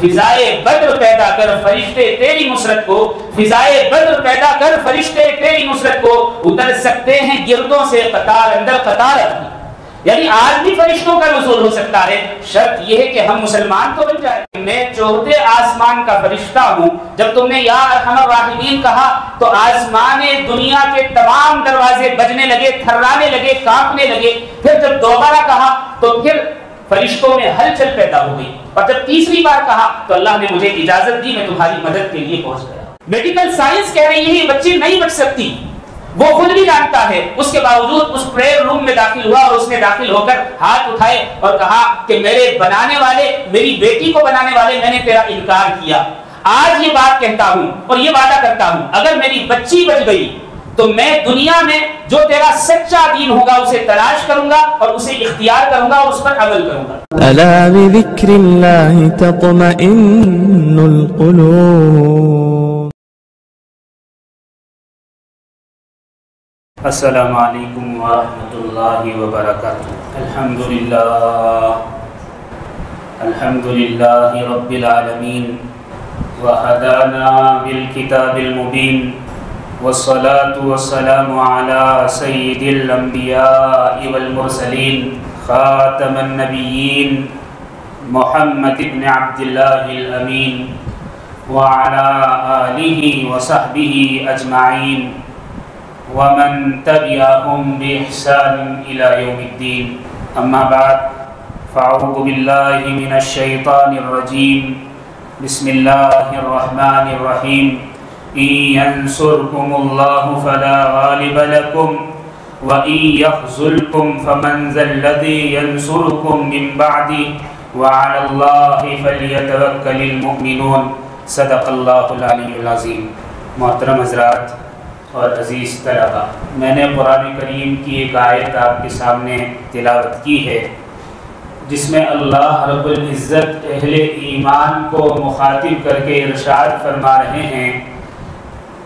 فضائے بدر پیدا کر فرشتے تیری نصرت کو، فضائے بدر پیدا کر فرشتے تیری نصرت کو، اتر سکتے ہیں گردوں سے قطار اندر قطار اپنی. یعنی آج بھی فرشتوں کا نزول ہو سکتا ہے، شرط یہ ہے کہ ہم مسلمان تو بن جائیں. میں چوتھے آسمان کا فرشتہ ہوں. جب تم نے یا ارحم الراحمین کہا تو آسمان دنیا کے تمام دروازے بجنے لگے، تھرانے لگے، کانپنے لگے. پھر جب دوبارہ کہا تو پھر فرشتوں میں ہلچل پیدا ہو گئی، اور جب تیسری بار کہا تو اللہ نے مجھے اجازت دی، میں تمہاری مدد کے لیے پہنچ گیا. میڈیکل سائنس کہہ رہی ہے یہ بچی نہیں بچ سکتی، وہ خود بھی جانتا ہے، اس کے باوجود اس پریئر روم میں داخل ہوا اور اس نے داخل ہو کر ہاتھ اٹھائے اور کہا کہ میرے بنانے والے، میری بیٹی کو بنانے والے، میں نے تیرا انکار کیا. آج یہ بات کہتا ہوں اور یہ وعدہ کرتا ہوں، اگر میری بچی بچ گئی تو میں دنیا میں جو تیرا سچا دین ہوگا اسے تلاش کروں گا اور اسے اختیار کروں گا اور اس پر عمل کروں گا. ألا بذكر الله تطمئن القلوب. السلام علیکم ورحمۃ اللہ وبرکاتہ. الحمد للہ رب العالمین وہدانا بالکتاب المبین والصلاة والسلام على سید الانبیاء والمرسلین خاتم النبیین محمد بن عبد اللہ الامین وعلى آلہ وصحبہ اجمعین ومن تبعهم بإحسان إلى يوم الدين. أما بعد فأعوذ بالله من الشيطان الرجيم. بسم الله الرحمن الرحيم. إن ينصركم الله فلا غالب لكم وإن يخذلكم فمن ذا الذي ينصركم من بعده وعلى الله فليتوكل المؤمنون. صدق الله العلي العظيم. محترم حضرات اور عزیز طلباء، میں نے قرآن کریم کی ایک آیت آپ کے سامنے تلاوت کی ہے جس میں اللہ رب العزت اہل ایمان کو مخاطب کر کے ارشاد فرما رہے ہیں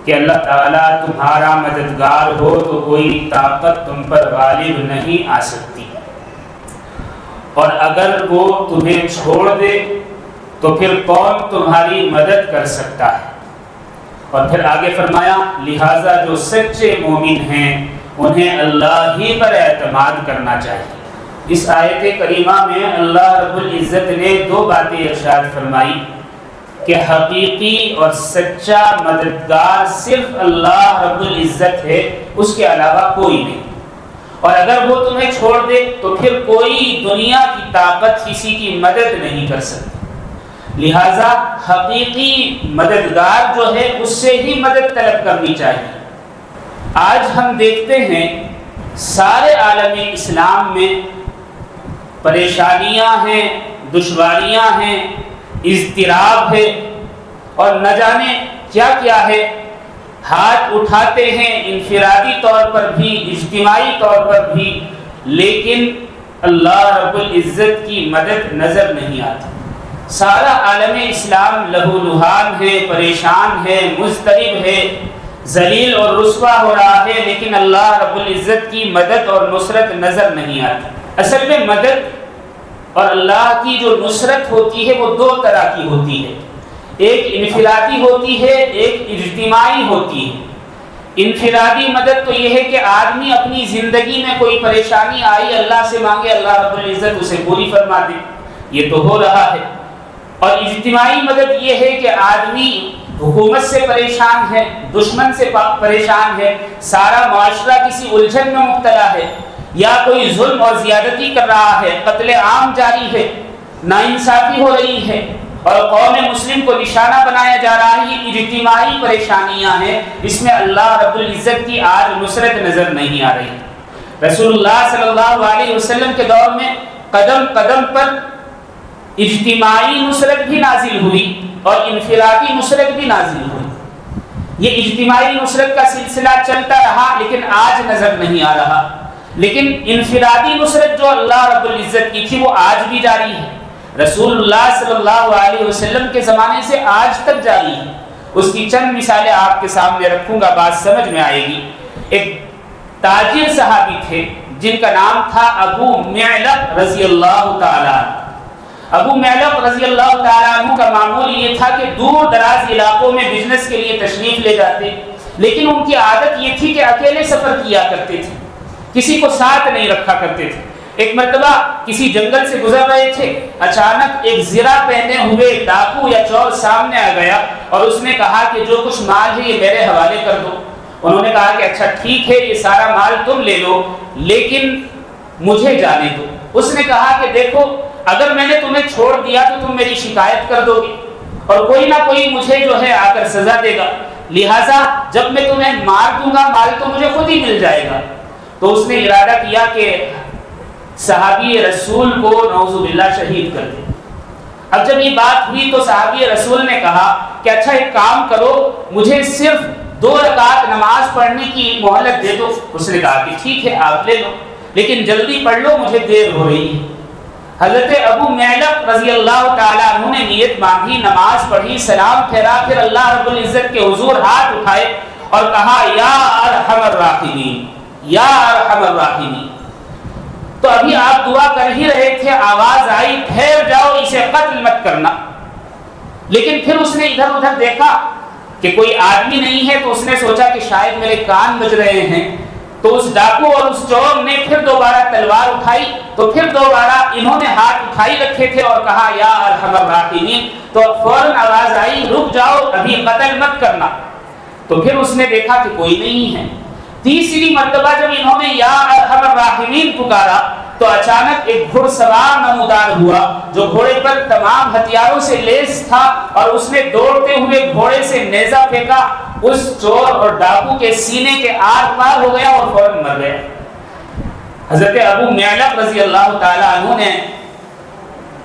کہ اللہ تعالیٰ تمہارا مددگار ہو تو کوئی طاقت تم پر غالب نہیں آ سکتی، اور اگر وہ تمہیں چھوڑ دے تو پھر کون تمہاری مدد کر سکتا ہے. اور پھر آگے فرمایا لہٰذا جو سچے مومن ہیں انہیں اللہ ہی پر اعتماد کرنا چاہیے. اس آیت کریمہ میں اللہ رب العزت نے دو باتیں ارشاد فرمائی کہ حقیقی اور سچا مددگار صرف اللہ رب العزت ہے، اس کے علاوہ کوئی نہیں، اور اگر وہ تمہیں چھوڑ دے تو پھر کوئی دنیا کی طاقت کسی کی مدد نہیں کر سکتی. لہذا حقیقی مددگار جو ہے اس سے ہی مدد طلب کرنی چاہیے. آج ہم دیکھتے ہیں سارے عالم اسلام میں پریشانیاں ہیں، دشواریاں ہیں، اضطراب ہے اور نہ جانے کیا کیا ہے. ہاتھ اٹھاتے ہیں انفرادی طور پر بھی، اجتماعی طور پر بھی، لیکن اللہ رب العزت کی مدد نظر نہیں آتی. سارا عالم اسلام لہو لہان ہے، پریشان ہے، مضطرب ہے، ذلیل اور رسوا ہو رہا ہے، لیکن اللہ رب العزت کی مدد اور نصرت نظر نہیں آتی. اصل میں مدد اور اللہ کی جو نصرت ہوتی ہے وہ دو طرح کی ہوتی ہے، ایک انفرادی ہوتی ہے، ایک اجتماعی ہوتی ہے. انفرادی مدد تو یہ ہے کہ آدمی اپنی زندگی میں کوئی پریشانی آئی اللہ سے مانگے، اللہ رب العزت اسے پوری فرما دے، یہ تو ہو رہا ہے. اور اجتماعی مدد یہ ہے کہ آدمی حکومت سے پریشان ہے، دشمن سے پریشان ہے، سارا معاشرہ کسی الجھن میں مبتلا ہے، یا کوئی ظلم اور زیادتی کر رہا ہے، قتل عام جاری ہے، ناانصافی ہو رہی ہے اور قوم مسلم کو نشانہ بنایا جا رہا ہے. یہ اجتماعی پریشانیاں ہیں، اس میں اللہ رب العزت کی آج نصرت نظر نہیں آ رہی. رسول اللہ صلی اللہ علیہ وسلم کے دور میں قدم قدم پر اجتماعی نصرت بھی نازل ہوئی اور انفرادی نصرت بھی نازل ہوئی. یہ اجتماعی نصرت کا سلسلہ چلتا رہا لیکن آج نظر نہیں آ رہا، لیکن انفرادی نصرت جو اللہ رب العزت کی تھی وہ آج بھی جاری ہے. رسول اللہ صلی اللہ علیہ وسلم کے زمانے سے آج تک جاری ہے. اس کی چند مثالیں آپ کے سامنے رکھوں گا، بات سمجھ میں آئے گی. ایک تاجر صحابی تھے جن کا نام تھا ابو معلب رضی اللہ تعالی عنہ. ابو معلق رضی اللہ تعالیٰ عنہ کا معمول یہ تھا کہ دور دراز علاقوں میں بزنس کے لیے تشریف لے جاتے، لیکن ان کی عادت یہ تھی کہ اکیلے سفر کیا کرتے تھے، کسی کو ساتھ نہیں رکھا کرتے تھے۔ ایک مرتبہ کسی جنگل سے گزر رہے تھے، اچانک ایک زرہ پہنے ہوئے ڈاکو یا چور سامنے آ گیا اور اس نے کہا کہ جو کچھ مال ہے یہ میرے حوالے کر دو۔ انہوں نے کہا کہ اچھا ٹھیک ہے، یہ سارا مال تم لے لو لیکن مجھے جانے دو۔ اس نے کہا کہ دیکھو اگر میں نے تمہیں چھوڑ دیا تو تم میری شکایت کر دو گے اور کوئی نہ کوئی مجھے جو ہے آ کر سزا دے گا، لہٰذا جب میں تمہیں مار دوں گا مال تو مجھے خود ہی مل جائے گا۔ تو اس نے ارادہ کیا کہ صحابی رسول کو نعوذ باللہ شہید کر دے۔ اب جب یہ بات ہوئی تو صحابی رسول نے کہا کہ اچھا ایک کام کرو، مجھے صرف 2 رکعت نماز پڑھنے کی مہلت دے دو۔ اس نے کہا کہ ٹھیک ہے آپ لے لو، لیکن جلدی پڑھ لو، مجھے دیر ہو رہی ہے۔ حضرت ابو معلق رضی اللہ تعالیٰ عنہ نے نیت مانگی، نماز پڑھی، سلام پھیرا، پھر اللہ رب العزت کے حضور ہاتھ اٹھائے اور کہا یا ارحم الراحمین، یا ارحم الراحمین۔ تو ابھی آپ دعا کر ہی رہے تھے، آواز آئی ٹھہر جاؤ، اسے قتل مت کرنا۔ لیکن پھر اس نے ادھر ادھر دیکھا کہ کوئی آدمی نہیں ہے، تو اس نے سوچا کہ شاید میرے کان بج رہے ہیں۔ تو اس ڈاکو اور اس چور نے پھر دوبارہ تلوار اٹھائی، تو پھر دوبارہ انہوں نے ہاتھ اٹھائی رکھے تھے اور کہا یا ارحم الراحمین۔ تو فوراً آواز آئی رک جاؤ، ابھی قتل مت کرنا۔ تو پھر اس نے دیکھا کہ کوئی نہیں ہے۔ تیسری مرتبہ جب انہوں نے یا ارحم الراحمین پکارا تو اچانک ایک گھڑ سوار نمودار ہوا جو گھوڑے پر تمام ہتھیاروں سے لیس تھا، اور اس نے دوڑتے ہوئے گھوڑے سے نیزہ پھینکا، اس چور اور ڈاکو کے سینے کے آر پار ہو گیا اور فوراً مر گیا۔ حضرت ابو معلق رضی اللہ تعالیٰ عنہ نے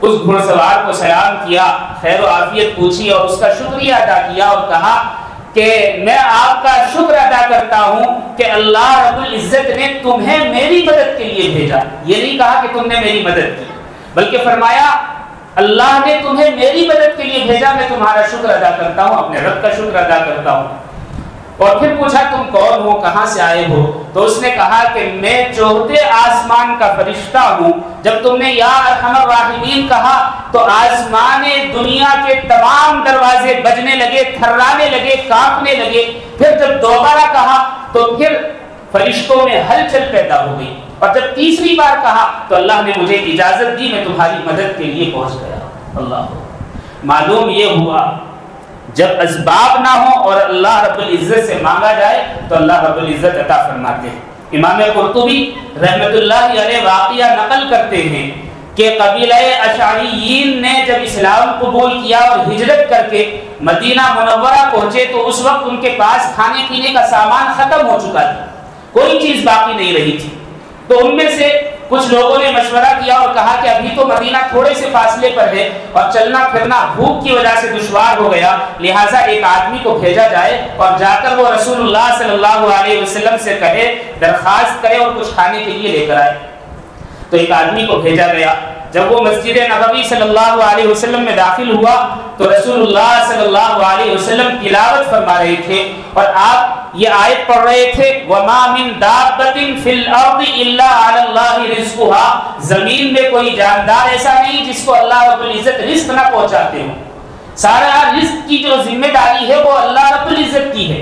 اس گھڑ سوار کو سلام کیا، خیر و عافیت پوچھی اور اس کا شکریہ ادا کیا اور کہا کہ میں آپ کا شکر ادا کرتا ہوں کہ اللہ رب العزت نے تمہیں میری مدد کے لیے بھیجا۔ یہ نہیں کہا کہ تم نے میری مدد کی، بلکہ فرمایا اللہ نے تمہیں میری مدد کے لیے بھیجا، میں تمہارا شکر ادا کرتا ہوں، اپنے رب کا شکر ادا کرتا ہوں۔ اور پھر پوچھا تم کون ہو، کہاں سے آئے ہو؟ تو اس نے کہا کہ میں چوتھے آسمان کا فرشتہ ہوں۔ جب تم نے یا ارحم الراحمین کہا تو آسمان دنیا کے تمام دروازے بجنے لگے، تھرانے لگے، کانپنے لگے۔ پھر جب دوبارہ کہا تو پھر فرشتوں میں ہلچل پیدا ہو گئی، اور جب تیسری بار کہا تو اللہ نے مجھے اجازت دی، میں تمہاری مدد کے لیے پہنچ گیا۔ اللہ معلوم یہ ہوا جب اسباب نہ ہو اور اللہ رب العزت سے مانگا جائے تو اللہ رب العزت عطا فرماتے ہیں۔ امام قرطبی رحمت اللہ علیہ واقعہ نقل کرتے ہیں کہ قبیلہ اشعریین نے جب اسلام قبول کیا اور ہجرت کر کے مدینہ منورہ پہنچے تو اس وقت ان کے پاس کھانے پینے کا سامان ختم ہو چکا تھا، کوئی چیز باقی نہیں رہی تھی۔ تو ان میں سے کچھ لوگوں نے مشورہ کیا اور کہا کہ ابھی تو مدینہ تھوڑے سے فاصلے پر ہے اور چلنا پھرنا بھوک کی وجہ سے دشوار ہو گیا، لہٰذا ایک آدمی کو بھیجا جائے اور جا کر وہ رسول اللہ صلی اللہ علیہ وسلم سے کہے، درخواست کرے اور کچھ کھانے کے لیے لے کر آئے۔ تو ایک آدمی کو بھیجا گیا۔ جب وہ مسجد نبوی صلی اللہ علیہ وسلم میں داخل ہوا تو رسول اللہ صلی اللہ علیہ وسلم تلاوت فرما رہے تھے اور آپ یہ آیت پڑھ رہے تھے وَمَا مِن دَابَّةٍ فِي الْأَرْضِ إِلَّا عَلَى اللَّهِ رِزْقُهَا، زمین میں کوئی جاندار ایسا نہیں جس کو اللہ رب العزت رزق نہ پہنچاتے ہوں، سارا رزق کی جو ذمہ داری ہے وہ اللہ رب العزت کی ہے۔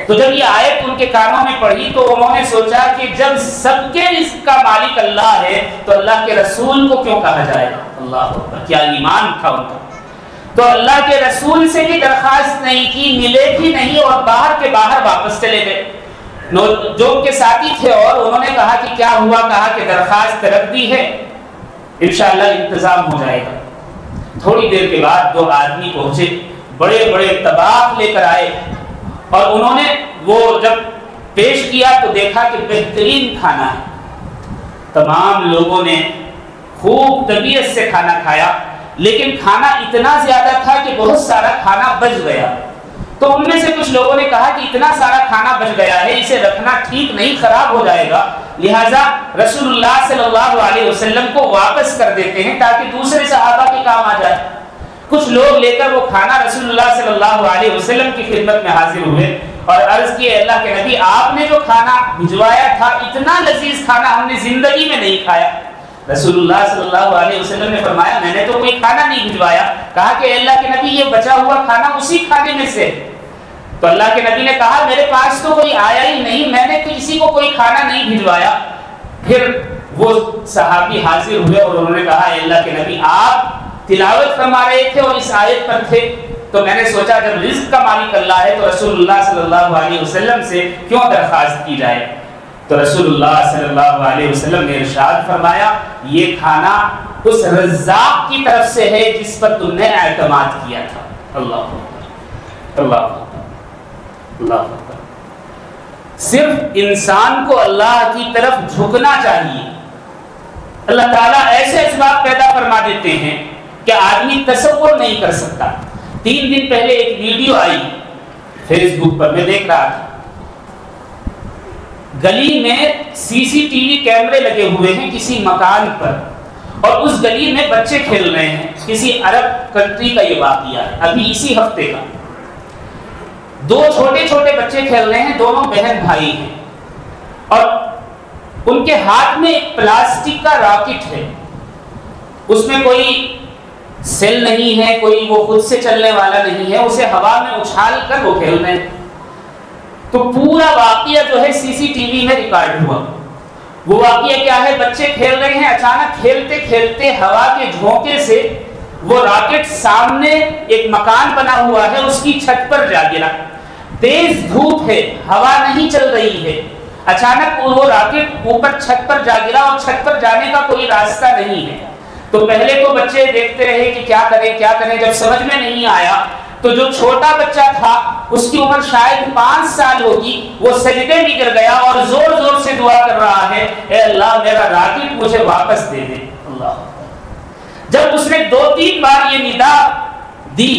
تو جب یہ آیت ان کے کانوں میں پڑھی تو انہوں نے سوچا کہ جب سب کے رزق کا مالک اللہ ہے تو اللہ کے رسول کو کیوں کہا جائے؟ اللہ اکبر، کیا ایمان تھا ان کا۔ تو اللہ کے رسول سے بھی درخواست نہیں کی، ملے بھی نہیں اور باہر کے باہر واپس چلے گئے۔ جو ان کے ساتھی تھے اور انہوں نے کہا کہ کیا ہوا؟ کہا کہ درخواست رکھ دی ہے، انشاءاللہ انتظام ہو جائے گا۔ تھوڑی دیر کے بعد 2 آدمی پہنچے، بڑے بڑے طباق لے کر آئے اور انہوں نے وہ جب پیش کیا تو دیکھا کہ بہترین کھانا ہے۔ تمام لوگوں نے خوب طبیعت سے کھانا کھایا، لیکن کھانا اتنا زیادہ تھا کہ بہت سارا کھانا بچ گیا۔ تو ان میں سے کچھ لوگوں نے کہا کہ اتنا سارا کھانا بچ گیا ہے، اسے رکھنا ٹھیک نہیں، خراب ہو جائے گا، لہٰذا رسول اللہ صلی اللہ علیہ وسلم کو واپس کر دیتے ہیں تاکہ دوسرے صحابہ کے کام آ جائے۔ کچھ لوگ لے کر وہ کھانا رسول اللہ صلی اللہ علیہ وسلم کی خدمت میں حاضر ہوئے اور عرض کیے اللہ کے نبی آپ نے جو کھانا بھجوایا تھا اتنا لذیذ کھانا ہم نے زندگی میں نہیں کھایا۔ رسول اللہ صلی اللہ علیہ وسلم نے فرمایا میں نے تو کوئی کھانا نہیں بھجوایا. کہا کہ اللہ کے نبی یہ بچا ہوا کھانا اسی کھانے میں سے. تو اللہ کے نبی نے کہا میرے پاس تو کوئی آیا ہی نہیں, میں نے کسی کو کوئی کھانا نہیں بھجوایا. پھر وہ صحابی حاضر ہوئے اور انہوں نے کہا اے اللہ کے نبی آپ تلاوت فرما رہے تھے اور اس آیت پر تھے, تو میں نے سوچا جب رزق کا مالک اللہ ہے تو رسول اللہ صلی اللہ علیہ وسلم سے کیوں درخواست کی جائے. تو رسول اللہ صلی اللہ علیہ وسلم نے ارشاد فرمایا یہ کھانا اس رزاق کی طرف سے ہے جس پر تم نے اعتماد کیا تھا. اللہ اکبر, اللہ اکبر, اللہ اکبر. صرف انسان کو اللہ کی طرف جھکنا چاہیے. اللہ تعالیٰ ایسے اسباب پیدا فرما دیتے ہیں کہ آدمی تصور نہیں کر سکتا. 3 دن پہلے ایک ویڈیو آئی فیس بک پر, میں دیکھ رہا تھا. گلی میں CCTV کیمرے لگے ہوئے ہیں کسی مکان پر, اور اس گلی میں بچے کھیل رہے ہیں. کسی عرب کنٹری کا یہ واقعہ ہے, ابھی اسی ہفتے کا. 2 چھوٹے چھوٹے بچے کھیل رہے ہیں, دونوں بہن بھائی ہیں, اور ان کے ہاتھ میں ایک پلاسٹک کا راکٹ ہے. اس میں کوئی سیل نہیں ہے, کوئی وہ خود سے چلنے والا نہیں ہے, اسے ہوا میں اچھال کر وہ کھیل رہے ہیں. تو پورا واقعہ جو ہے CCTV میں ریکارڈ ہوا. وہ واقعہ کیا ہے, بچے کھیل رہے ہیں, اچانک کھیلتے کھیلتے ہوا کے جھونکے سے وہ راکٹ سامنے ایک مکان بنا ہوا ہے اس کی چھت پر جا گرا. تیز دھوپ ہے, ہوا نہیں چل رہی ہے, اچانک وہ راکٹ اوپر چھت پر جا گرا اور چھت پر جانے کا کوئی راستہ نہیں ہے. تو پہلے تو بچے دیکھتے رہے کہ کیا کریں. جب سمجھ میں نہیں آیا تو جو چھوٹا بچہ تھا اس کی عمر شاید 5 سال ہوگی, وہ سجدے میں گر گیا اور زور زور سے دعا کر رہا ہے اے اللہ میرا راکٹ مجھے واپس دے دے. اللہ. جب اس نے 2-3 بار یہ ندا دی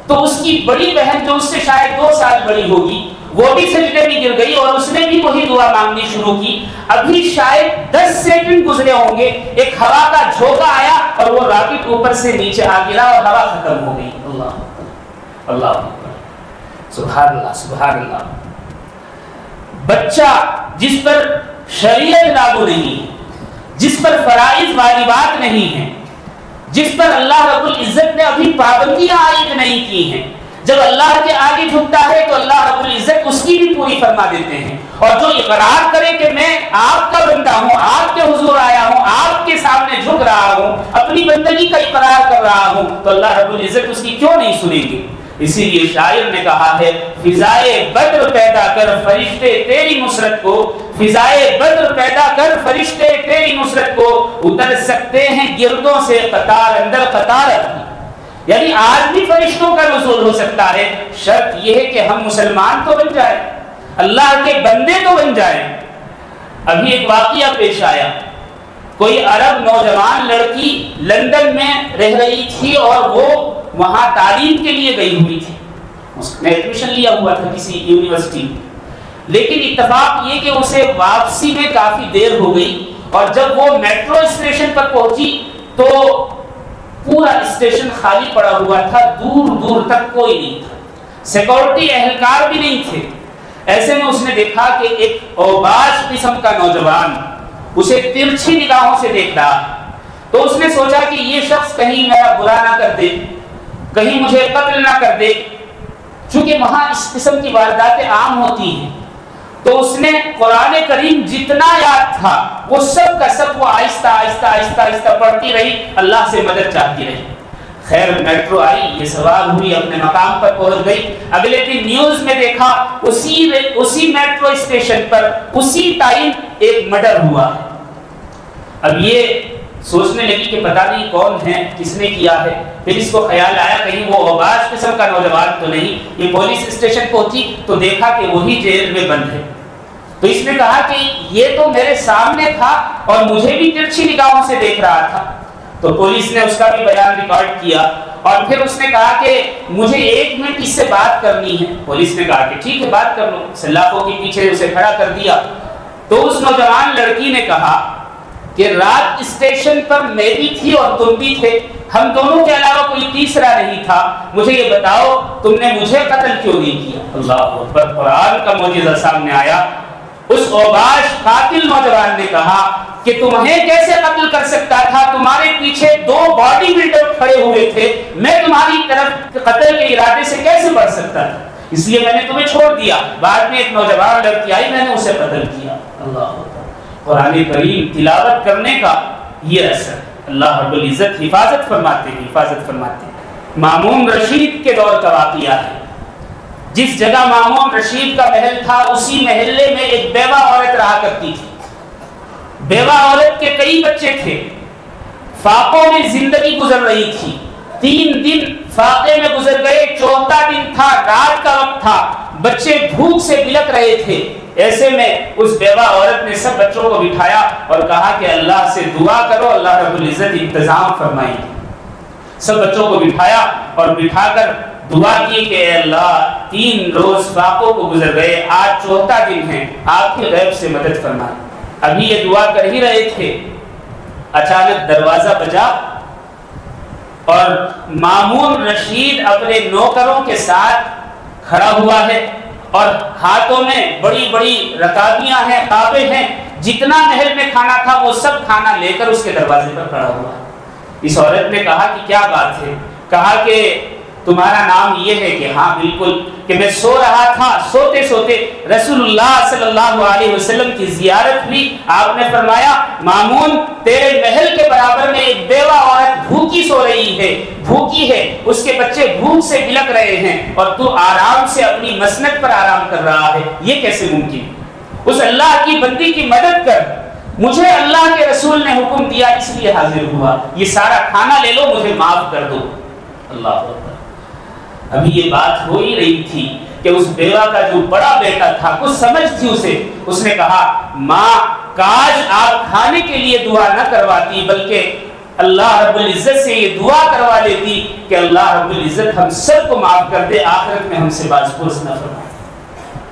تو اس کی بڑی بہن جو اس سے شاید 2 سال بڑی ہوگی وہ بھی سجدے میں گر گئی اور اس نے بھی وہی دعا مانگنی شروع کی. ابھی شاید 10 سیکنڈ گزرے ہوں گے, ایک ہوا کا جھونکا آیا اور وہ راکٹ اوپر سے نیچے آ گرا اور ہوا ختم ہو گئی. اللہ اللہ سبحان اللہ سبحان اللہ. بچہ جس پر شریعت لاگو نہیں ہے, جس پر فرائض واجبات نہیں ہیں, جس پر اللہ رب العزت نے ابھی پابندیاں عائد نہیں کی ہیں, جب اللہ کے آگے جھکتا ہے تو اللہ رب العزت اس کی بھی پوری فرما دیتے ہیں. اور جو اقرار کرے کہ میں آپ کا بندہ ہوں, آپ کے حضور آیا ہوں, آپ کے سامنے جھک رہا ہوں, اپنی بندگی کا اقرار کر رہا ہوں, تو اللہ رب العزت اس کی کیوں نہیں سنے گی. اسی لیے شاعر نے کہا ہے فضائے بدر پیدا کر فرشتے تیری نصرت کو, فضائے بدر پیدا کر فرشتے تیری نصرت کو, اتر سکتے ہیں گردوں سے قطار اندر قطار اپنی. یعنی آج بھی فرشتوں کا نزول ہو سکتا ہے, شرط یہ ہے کہ ہم مسلمان تو بن جائیں, اللہ کے بندے تو بن جائیں. ابھی ایک واقعہ پیش آیا, کوئی عرب نوجوان لڑکی لندن میں رہ رہی تھی اور وہ وہاں تعلیم کے لیے گئی ہوئی تھی. اس نے ایڈمیشن لیا ہوا تھا کسی یونیورسٹی میں, لیکن اتفاق یہ کہ اسے واپسی میں کافی دیر ہو گئی, اور جب وہ میٹرو اسٹیشن پر پہنچی تو پورا اسٹیشن خالی پڑا ہوا تھا, دور دور تک کوئی نہیں تھا, سیکورٹی اہلکار بھی نہیں تھے. ایسے میں اس نے دیکھا کہ ایک اوباش قسم کا نوجوان اسے ترچھی نگاہوں سے دیکھ رہا. تو اس نے سوچا کہ یہ شخص کہیں میرا برا نہ کر دے, کہیں مجھے قتل نہ کر دے, چونکہ وہاں اس قسم کی وارداتیں عام ہوتی ہیں. تو اس نے قرآن کریم جتنا یاد تھا وہ سب کا سب وہ آہستہ آہستہ آہستہ آہستہ پڑھتی رہی, اللہ سے مدد چاہتی رہی. خیر میٹرو آئی, یہ سوار ہوئی, اپنے مقام پر پہنچ گئی. اگلے دن نیوز میں دیکھا اسی میٹرو اسٹیشن پر اسی ٹائم ایک مرڈر ہوا. اب یہ سوچنے لگی کہ پتہ نہیں کون ہے, کس نے کیا ہے. پھر اس کو خیال آیا کہیں وہ اوباش قسم کا نوجوان تو نہیں. یہ پولیس اسٹیشن پہنچی تو دیکھا کہ وہی جیل میں بند ہے. تو اس نے کہا کہ یہ تو میرے سامنے تھا اور مجھے بھی ترچھی نگاہوں سے دیکھ رہا تھا. تو پولیس نے اس کا بھی بیان ریکارڈ کیا, اور پھر اس نے کہا کہ مجھے 1 منٹ اس سے بات کرنی ہے. پولیس نے کہا کہ ٹھیک ہے بات کر لو. سلاخوں کے پیچھے اسے کھڑا کر دیا. تو اس نوجوان لڑکی نے کہا کہ رات اسٹیشن پر میں بھی تھی اور تم بھی تھے, ہم دونوں کے علاوہ کوئی تیسرا نہیں تھا. مجھے یہ بتاؤ تم نے مجھے قتل کیوں نہیں کیا. اللہ اکبر. قرآن کا معجزہ سامنے آیا. اس اوباش قاتل نوجوان نے کہا کہ تمہیں کیسے قتل کر سکتا تھا؟ تمہارے پیچھے 2 باڈی بلڈر کھڑے ہوئے تھے، میں تمہاری طرف قتل کے ارادے سے کیسے بڑھ سکتا تھا؟ اس لیے میں نے تمہیں چھوڑ دیا۔ بعد میں ایک نوجوان لڑکی آئی، میں نے اسے قتل کیا۔ اللہ قرآن کریم تلاوت کرنے کا یہ اثر، اللہ رب العزت حفاظت فرماتے ہیں، حفاظت فرماتے ہیں۔ مامون رشید کے دور کا واقعہ ہے۔ جس جگہ مامون رشید کا محل تھا، اسی محلے میں ایک بیوہ عورت رہا کرتی تھی۔ بیوہ عورت کے کئی بچے تھے، فاقوں میں زندگی گزر رہی تھی۔ 3 دن فاقے میں گزر گئے، 4تھا دن تھا، رات کا وقت تھا، بچے بھوک سے بلک رہے تھے۔ ایسے میں اس بیوہ عورت نے سب بچوں کو بٹھایا اور کہا کہ اللہ سے دعا کرو، اللہ رب العزت انتظام فرمائے۔ سب بچوں کو بٹھایا اور بٹھا کر دعا کی کہ اے اللہ 3 روز فاقوں کو گزر گئے، آج 4تھا دن ہے، آپ کے غیب سے مدد فرمائے۔ ابھی یہ دعا کر ہی رہے تھے، اچانک دروازہ بجا اور مامون رشید اپنے نوکروں کے ساتھ کھڑا ہوا ہے اور ہاتھوں میں بڑی بڑی رکابیاں ہیں، قابے ہیں، جتنا محل میں کھانا تھا وہ سب کھانا لے کر اس کے دروازے پر کھڑا ہوا۔ اس عورت نے کہا کہ کیا بات ہے؟ کہا کہ تمہارا نام یہ ہے؟ کہ ہاں بالکل، کہ میں سو رہا تھا، سوتے سوتے رسول اللہ صلی اللہ علیہ وسلم کی زیارت ہوئی، آپ نے فرمایا مامون تیرے محل کے برابر میں ایک بیوہ عورت بھوکی سو رہی ہے، بھوکی ہے، اس کے بچے بھوک سے بلک رہے ہیں اور تو آرام سے اپنی مسند پر آرام کر رہا ہے، یہ کیسے ممکن؟ اس اللہ کی بندی کی مدد کر، مجھے اللہ کے رسول نے حکم دیا اس لیے حاضر ہوا، یہ سارا کھانا لے لو، مجھے معاف کر دو۔ اللہ اکبر۔ ابھی یہ بات ہو ہی رہی تھی کہ اس بیوہ کا جو بڑا بیٹا تھا، کچھ سمجھ تھی اسے، اس نے کہا ماں کاش آپ کھانے کے لیے دعا نہ کرواتی بلکہ اللہ رب العزت سے یہ دعا کروا لیتی کہ اللہ رب العزت ہم سب کو معاف کر دے، آخرت میں ہم سے باز پرس نہ فرمائے۔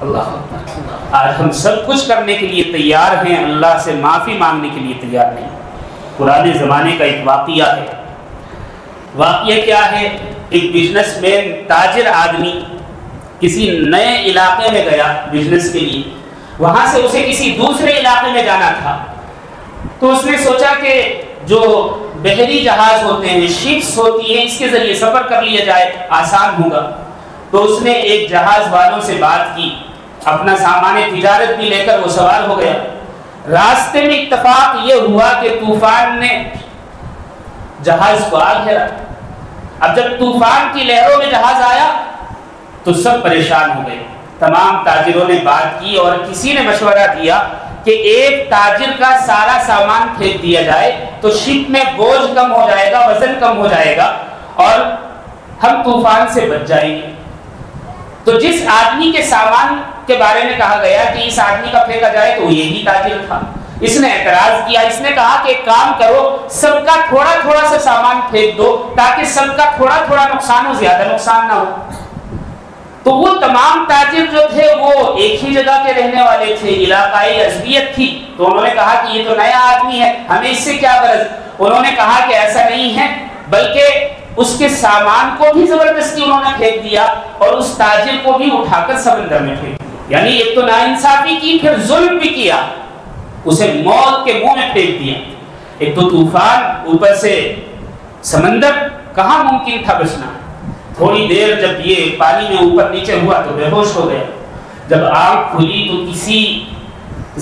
اللہ آج ہم سب کچھ کرنے کے لیے تیار ہیں، اللہ سے معافی مانگنے کے لیے تیار نہیں۔ پرانے زمانے کا ایک واقعہ ہے۔ واقعہ کیا ہے؟ ایک بزنس مین، تاجر آدمی کسی نئے علاقے میں گیا بزنس کے لیے، وہاں سے اسے کسی دوسرے علاقے میں جانا تھا، تو اس نے سوچا کہ جو بحری جہاز ہوتے ہیں، شپس ہوتی ہیں، اس کے ذریعے سفر کر لیا جائے، آسان ہوگا۔ تو اس نے ایک جہاز والوں سے بات کی، اپنا سامان تجارت بھی لے کر وہ سوار ہو گیا۔ راستے میں اتفاق یہ ہوا کہ طوفان نے جہاز کو آ گھیرا۔ اب جب طوفان کی لہروں میں جہاز آیا تو سب پریشان ہو گئے۔ تمام تاجروں نے بات کی اور کسی نے مشورہ دیا کہ ایک تاجر کا سارا سامان پھینک دیا جائے تو شپ میں بوجھ کم ہو جائے گا، وزن کم ہو جائے گا اور ہم طوفان سے بچ جائیں گے۔ تو جس آدمی کے سامان کے بارے میں کہا گیا کہ اس آدمی کا پھینکا جائے تو یہی تاجر تھا۔ اس نے اعتراض کیا، اس نے کہا کہ ایک کام کرو، سب کا تھوڑا تھوڑا سا سامان پھینک دو تاکہ سب کا تھوڑا تھوڑا نقصان ہو، زیادہ نقصان نہ ہو۔ تو وہ تمام تاجر جو تھے وہ ایک ہی جگہ کے رہنے والے تھے، علاقائی عصبیت تھی، تو انہوں نے کہا کہ یہ تو نیا آدمی ہے، ہمیں اس سے کیا غرض۔ انہوں نے کہا کہ ایسا نہیں ہے، بلکہ اس کے سامان کو بھی زبردستی انہوں نے پھینک دیا اور اس تاجر کو بھی اٹھا کر سمندر میں پھینک دیا، یعنی ایک تو ناانصافی کی، پھر ظلم بھی کیا، اسے موت کے منہ میں پھینک دیا۔ ایک تو طوفان، اوپر سے سمندر، کہاں ممکن تھا بچنا۔ تھوڑی دیر جب یہ پانی میں اوپر نیچے ہوا تو بے ہوش ہو گیا۔ جب آنکھ کھلی تو کسی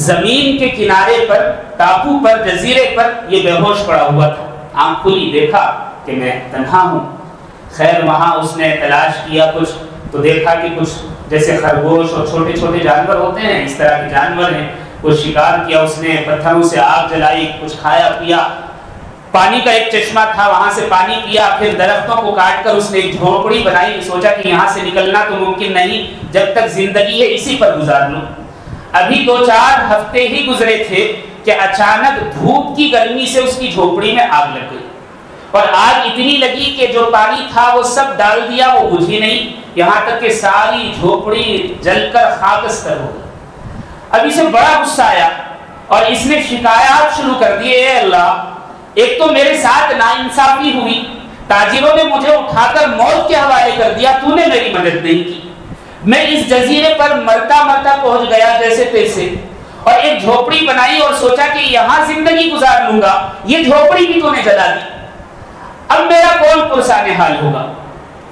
زمین کے کنارے پر، ٹاپو پر، جزیرے پر یہ بے ہوش پڑا ہوا تھا۔ آنکھ کھلی، دیکھا کہ میں تنہا ہوں۔ خیر وہاں اس نے تلاش کیا کچھ، تو دیکھا کہ کچھ جیسے خرگوش اور چھوٹے چھوٹے جانور ہوتے ہیں، اس طرح کے جانور ہیں، کچھ شکار کیا اس نے، پتھروں سے آگ جلائی، کچھ کھایا پیا۔ پانی کا ایک چشمہ تھا، وہاں سے پانی پیا، پھر درختوں کو کاٹ کر اس نے ایک جھونپڑی بنائی، سوچا کہ یہاں سے نکلنا تو ممکن نہیں، جب تک زندگی ہے اسی پر گزار لوں۔ ابھی 2-4 ہفتے ہی گزرے تھے کہ اچانک دھوپ کی گرمی سے اس کی جھونپڑی میں آگ لگ گئی، اور آگ اتنی لگی کہ جو پانی تھا وہ سب ڈال دیا، وہ بجھی نہیں، یہاں تک کہ ساری جھونپڑی جل کر خاکستر ہو گئی۔ اب اسے بڑا غصہ آیا اور اس نے شکایات شروع کر دی، اے اللہ، ایک تو میرے ساتھ ناانصافی ہوئی، تاجروں نے مجھے اٹھا کر موت کے حوالے کر دیا، تو نے میری مدد نہیں کی، میں اس جزیرے پر مرتا مرتا پہنچ گیا جیسے تیسے، اور ایک جھوپڑی بنائی اور سوچا کہ یہاں زندگی گزار لوں گا، یہ جھوپڑی بھی تو نے جلا دی، اب میرا کون پرسان حال ہوگا۔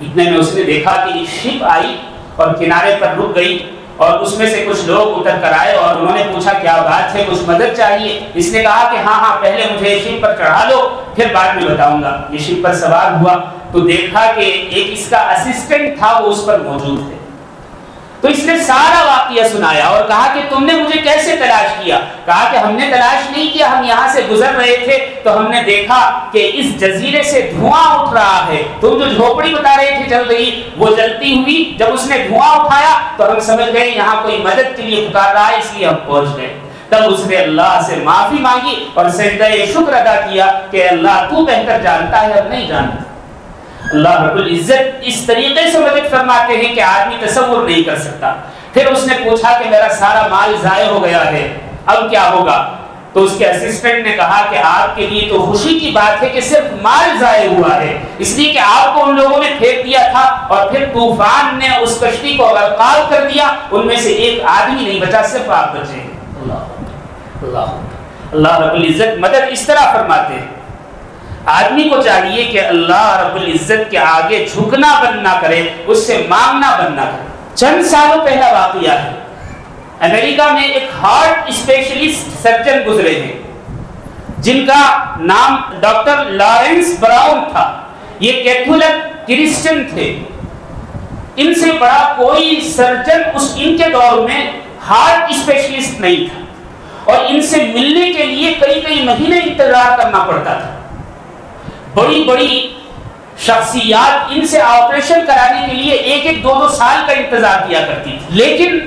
اتنے میں اس نے دیکھا کہ شپ آئی اور کنارے پر رک گئی، اور اس میں سے کچھ لوگ اتر کر آئے اور انہوں نے پوچھا کیا بات ہے، کچھ مدد چاہیے؟ اس نے کہا کہ ہاں پہلے مجھے شپ پر چڑھا لو، پھر بعد میں بتاؤں گا۔ یہ شپ پر سوار ہوا تو دیکھا کہ ایک اس کا اسسٹنٹ تھا، وہ اس پر موجود تھے، تو اس نے سارا واقعہ سنایا اور کہا کہ تم نے مجھے کیسے تلاش کیا؟ کہا کہ ہم نے تلاش نہیں کیا، ہم یہاں سے گزر رہے تھے تو ہم نے دیکھا کہ اس جزیرے سے دھواں اٹھ رہا ہے، تم جو جھوپڑی بتا رہے تھے جل رہی، وہ جلتی ہوئی، جب اس نے دھواں اٹھایا تو ہم سمجھ گئے یہاں کوئی مدد کے لیے پکار رہا ہے، اس لیے ہم پہنچ گئے۔ تب اس نے اللہ سے معافی مانگی اور سجدہ شکر ادا کیا کہ اللہ تو بہتر جانتا ہے، اب نہیں جانتا۔ اللہ رب العزت اس طریقے سے مدد فرماتے ہیں کہ آدمی تصور نہیں کر سکتا۔ پھر اس نے پوچھا کہ میرا سارا مال ضائع ہو گیا ہے، اب کیا ہوگا؟ تو اس کے اسسٹنٹ نے کہا کہ آپ کے لیے تو خوشی کی بات ہے کہ صرف مال ضائع ہوا ہے، اس لیے کہ آپ کو ان لوگوں نے پھینک دیا تھا اور پھر طوفان نے اس کشتی کو غرقاب کر دیا، ان میں سے ایک آدمی نہیں بچا، صرف آپ بچے۔ اللہ رب العزت مدد اس طرح فرماتے ہیں۔ آدمی کو چاہیے کہ اللہ رب العزت کے آگے جھکنا بند نہ کرے، اس سے مانگنا بند نہ کرے۔ چند سالوں پہلا واقعہ ہے، امریکہ میں ایک ہارٹ اسپیشلسٹ سرجن گزرے ہیں جن کا نام ڈاکٹر لارنس براؤن تھا۔ یہ کیتھولک کرسچن تھے، ان سے بڑا کوئی سرجن ان کے دور میں ہارٹ اسپیشلسٹ نہیں تھا، اور ان سے ملنے کے لیے کئی مہینے انتظار کرنا پڑتا تھا۔ بڑی بڑی شخصیات ان سے آپریشن کرانے کے لیے ایک دو سال کا انتظار کیا کرتی تھی، لیکن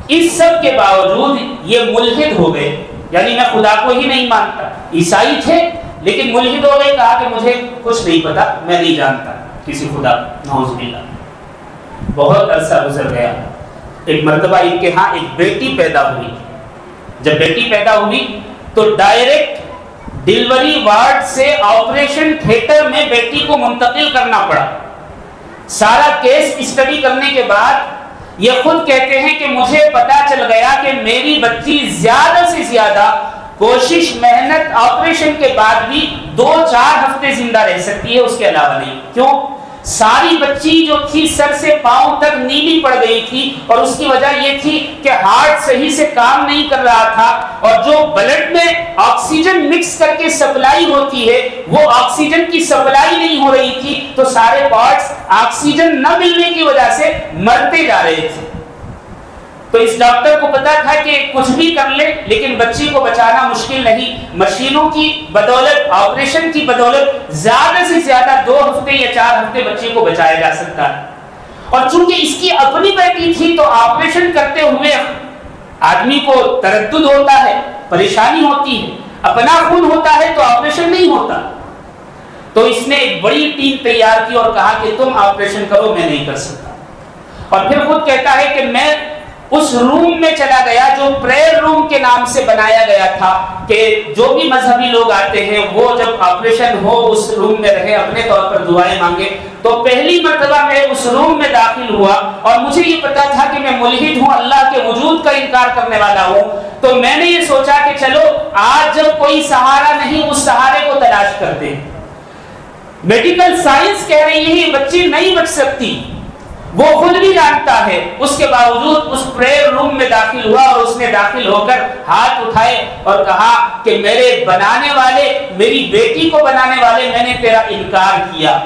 اس سب کے باوجود یہ ملحد ہو گئے، یعنی میں خدا کو ہی نہیں مانتا۔ عیسائی تھے لیکن ملحد ہو گئے، کہا کہ مجھے کچھ نہیں پتا، میں نہیں جانتا کسی خدا، نعوذ باللہ۔ بہت عرصہ گزر گیا، ایک مرتبہ ان کے ہاں ایک بیٹی پیدا ہوئی۔ جب بیٹی پیدا ہوئی تو ڈائریکٹ ڈیلیوری وارڈ سے آپریشن تھیٹر میں بیٹی کو منتقل کرنا پڑا۔ سارا کیس اسٹڈی کرنے کے بعد یہ خود کہتے ہیں کہ مجھے پتا چل گیا کہ میری بچی زیادہ سے زیادہ کوشش محنت آپریشن کے بعد بھی 2-4 ہفتے زندہ رہ سکتی ہے، اس کے علاوہ نہیں۔ کیوں؟ ساری بچی جو تھی سر سے پاؤں تک نیلی پڑ گئی تھی، اور اس کی وجہ یہ تھی کہ ہارٹ صحیح سے کام نہیں کر رہا تھا، اور جو بلڈ میں آکسیجن مکس کر کے سپلائی ہوتی ہے وہ آکسیجن کی سپلائی نہیں ہو رہی تھی، تو سارے پارٹس آکسیجن نہ ملنے کی وجہ سے مرتے جا رہے تھے۔ تو اس ڈاکٹر کو پتا تھا کہ کچھ بھی کر لے لیکن بچی کو بچانا مشکل نہیں، مشینوں کی بدولت، آپریشن کی بدولت زیادہ سے زیادہ 2 ہفتے یا 4 ہفتے بچی کو بچایا جا سکتا ہے۔ اور چونکہ اس کی اپنی بیٹی تھی تو آپریشن کرتے ہوئے آدمی کو تردد ہوتا ہے، پریشانی ہوتی ہے، اپنا خون ہوتا ہے تو آپریشن نہیں ہوتا۔ تو اس نے ایک بڑی ٹیم تیار کی اور کہا کہ تم آپریشن کرو، میں نہیں کر سکتا۔ اور پھر خود کہتا ہے کہ میں اس روم میں چلا گیا جو پریئر روم کے نام سے بنایا گیا تھا، کہ جو بھی مذہبی لوگ آتے ہیں وہ جب آپریشن ہو اس روم میں رہے، اپنے طور پر دعائیں مانگے۔ تو پہلی مرتبہ میں اس روم میں داخل ہوا اور مجھے یہ پتا تھا کہ میں ملحد ہوں، اللہ کے وجود کا انکار کرنے والا ہوں، تو میں نے یہ سوچا کہ چلو آج جب کوئی سہارا نہیں اس سہارے کو تلاش کرتے ہیں۔ میڈیکل سائنس کہہ رہی ہے یہ بچی نہیں بچ سکتی، وہ خود بھی جانتا ہے، اس کے باوجود اس پریئر روم میں داخل ہوا اور اس نے داخل ہو کر ہاتھ اٹھائے اور کہا کہ میرے بنانے والے، میری بیٹی کو بنانے والے، میں نے تیرا انکار کیا،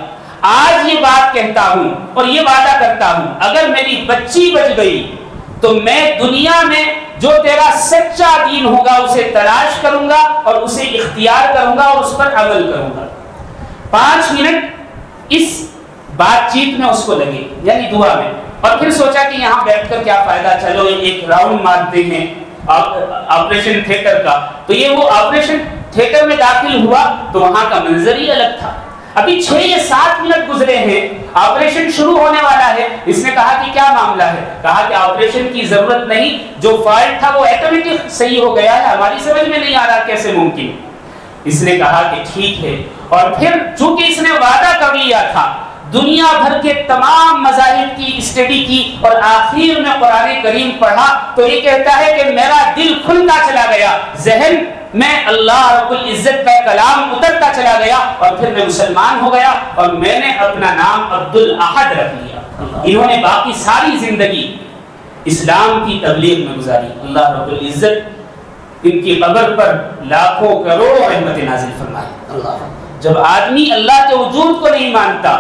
آج یہ بات کہتا ہوں اور یہ وعدہ کرتا ہوں اگر میری بچی بچ گئی تو میں دنیا میں جو تیرا سچا دین ہوگا اسے تلاش کروں گا اور اسے اختیار کروں گا اور اس پر عمل کروں گا۔ 5 منٹ اس بات چیت میں اس کو لگی، یعنی دعا میں، اور پھر سوچا کہ یہاں بیٹھ کر کیا فائدہ، چلو ایک راؤنڈ مارتے ہیں آپریشن تھیٹر کا۔ تو یہ وہ آپریشن تھیٹر میں داخل ہوا تو وہاں کا منظر ہی الگ تھا۔ ابھی 6 یا 7 منٹ گزرے ہیں، آپریشن شروع ہونے والا ہے۔ اس نے کہا کہ کیا معاملہ ہے؟ کہا کہ آپریشن کی ضرورت نہیں، جو فالٹ تھا وہ آٹومیٹک صحیح ہو گیا ہے، ہماری سمجھ میں نہیں آ رہا کیسے ممکن۔ اس نے کہا کہ ٹھیک ہے، اور پھر چونکہ اس نے وعدہ کر لیا تھا، دنیا بھر کے تمام مذاہب کی اس اسٹڈی کی اور آخر میں قرآن کریم پڑھا تو یہ کہتا ہے کہ میرا دل کھلتا چلا گیا، ذہن میں اللہ رب العزت کا کلام اترتا چلا گیا اور پھر میں مسلمان ہو گیا اور میں نے اپنا نام عبد الاحد رکھ لیا۔ انہوں نے باقی ساری زندگی اسلام کی تبلیغ میں گزاری۔ اللہ رب العزت ان کی قبر پر لاکھوں کروڑوں رحمت نازل فرمائے۔ جب آدمی اللہ کے وجود کو نہیں مانتا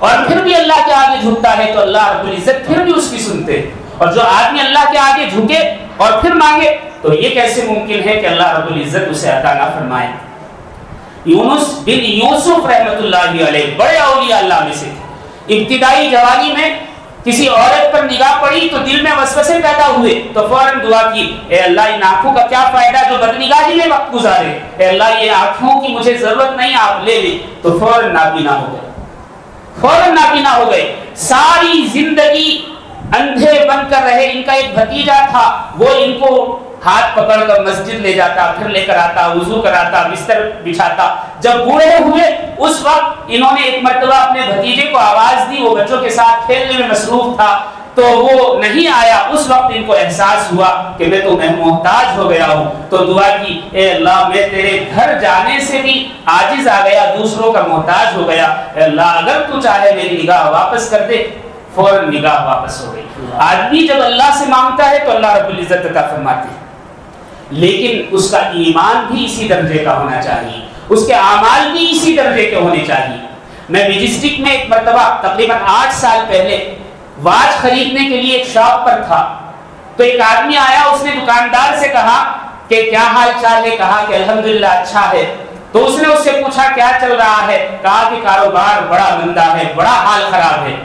اور پھر بھی اللہ کے آگے جھکتا ہے تو اللہ رب العزت پھر بھی اس کی سنتے ہیں، اور جو آدمی اللہ کے آگے جھکے اور پھر مانگے تو یہ کیسے ممکن ہے کہ اللہ رب العزت اسے عطا نہ فرمائے۔ یونس بن یوسف رحمت اللہ علیہ بڑے اولیاء اللہ میں سے تھے۔ ابتدائی جوانی میں کسی عورت پر نگاہ پڑی تو دل میں وسوسے پیدا ہوئے تو فوراً دعا کی، اے اللہ ان آنکھوں کا کیا فائدہ جو بدنگاہی میں وقت گزارے، اے اللہ یہ آنکھوں کی مجھے ضرورت نہیں، آپ لے لیں، تو فوراً نابینا ہو گئے، فوراً نابینا ہو گئے۔ ساری زندگی اندھے بن کر رہے۔ ان کا ایک بھتیجا تھا، وہ ان کو ہاتھ پکڑ کر مسجد لے جاتا، پھر لے کر آتا، وضو کراتا، بستر بچھاتا۔ جب بوڑھے ہوئے اس وقت انہوں نے ایک مرتبہ اپنے بھتیجے کو آواز دی، وہ بچوں کے ساتھ کھیلنے میں مصروف تھا تو وہ نہیں آیا۔ اس وقت ان کو احساس ہوا کہ میں تو محتاج ہو گیا ہوں، تو دعا کی، اے اللہ میں تیرے گھر جانے سے بھی عاجز آ گیا، دوسروں کا محتاج ہو گیا، اے اللہ اگر تو چاہے میری نگاہ واپس کر دے۔ فوراً نگاہ واپس ہو گئی۔ آدمی جب اللہ سے مانگتا ہے تو اللہ رب العزت عطا فرماتے ہیں، لیکن اس کا ایمان بھی اسی درجے کا ہونا چاہیے، اس کے اعمال بھی اسی درجے کے ہونے چاہیے۔ میں میجسٹک میں ایک مرتبہ تقریباً 8 سال پہلے واچ خریدنے کے لیے ایک شاپ پر تھا، تو ایک آدمی آیا، اس نے دکاندار سے کہا کہ کیا حال چال ہے، کہا کہ الحمدللہ اچھا ہے۔ تو اس نے اس سے پوچھا کیا چل رہا ہے، کہا کہ کاروبار بڑا مندا ہے، بڑا حال خراب ہے۔